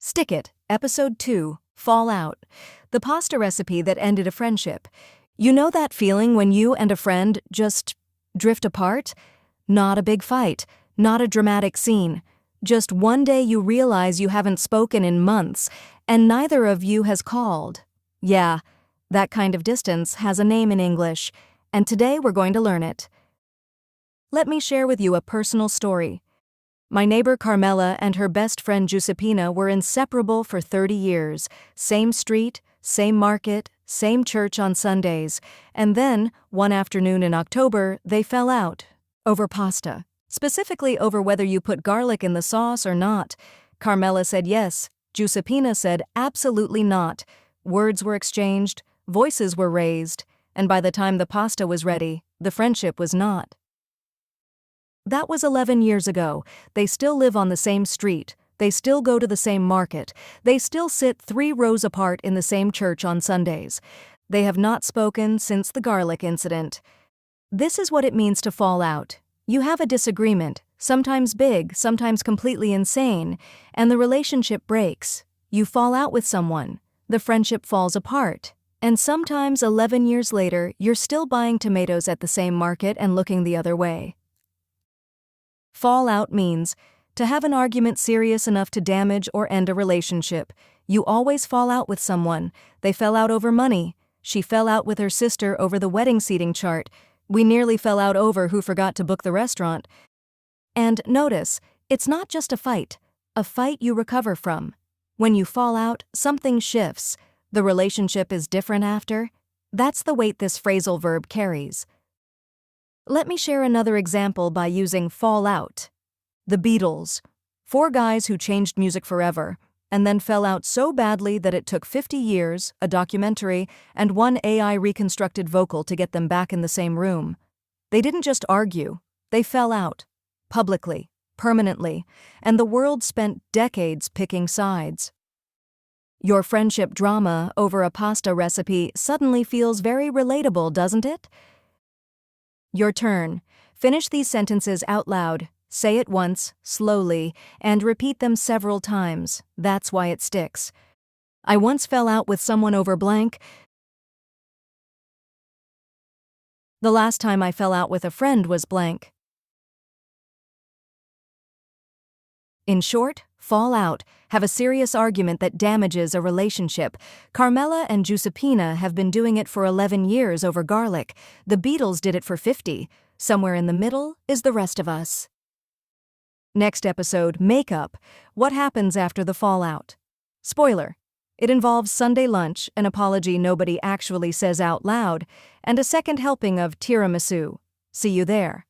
Stick It, Episode 2, Fallout. The pasta recipe that ended a friendship. You know that feeling when you and a friend just drift apart? Not a big fight, not a dramatic scene. Just one day you realize you haven't spoken in months, and neither of you has called. Yeah, that kind of distance has a name in English, and today we're going to learn it. Let me share with you a personal story. My neighbor Carmela and her best friend Giuseppina were inseparable for 30 years. Same street, same market, same church on Sundays. And then, one afternoon in October, they fell out. Over pasta. Specifically over whether you put garlic in the sauce or not. Carmela said yes. Giuseppina said absolutely not. Words were exchanged, voices were raised, and by the time the pasta was ready, the friendship was not. That was 11 years ago. They still live on the same street. They still go to the same market. They still sit 3 rows apart in the same church on Sundays. They have not spoken since the garlic incident. This is what it means to fall out. You have a disagreement, sometimes big, sometimes completely insane, and the relationship breaks. You fall out with someone. The friendship falls apart. And sometimes 11 years later, you're still buying tomatoes at the same market and looking the other way. Fall out means to have an argument serious enough to damage or end a relationship. You always fall out with someone. They fell out over money. She fell out with her sister over the wedding seating chart. We nearly fell out over who forgot to book the restaurant. And notice, it's not just a fight you recover from. When you fall out, something shifts. The relationship is different after. That's the weight this phrasal verb carries. Let me share another example by using fall out. The Beatles. 4 guys who changed music forever, and then fell out so badly that it took 50 years, a documentary, and 1 AI reconstructed vocal to get them back in the same room. They didn't just argue, they fell out. Publicly, permanently, and the world spent decades picking sides. Your friendship drama over a pasta recipe suddenly feels very relatable, doesn't it? Your turn. Finish these sentences out loud. Say it once, slowly, and repeat them several times. That's why it sticks. I once fell out with someone over blank. The last time I fell out with a friend was blank. In short, fall out, have a serious argument that damages a relationship. Carmela and Giuseppina have been doing it for 11 years over garlic. The Beatles did it for 50. Somewhere in the middle is the rest of us. Next episode, Makeup. What happens after the fallout? Spoiler. It involves Sunday lunch, an apology nobody actually says out loud, and a second helping of tiramisu. See you there.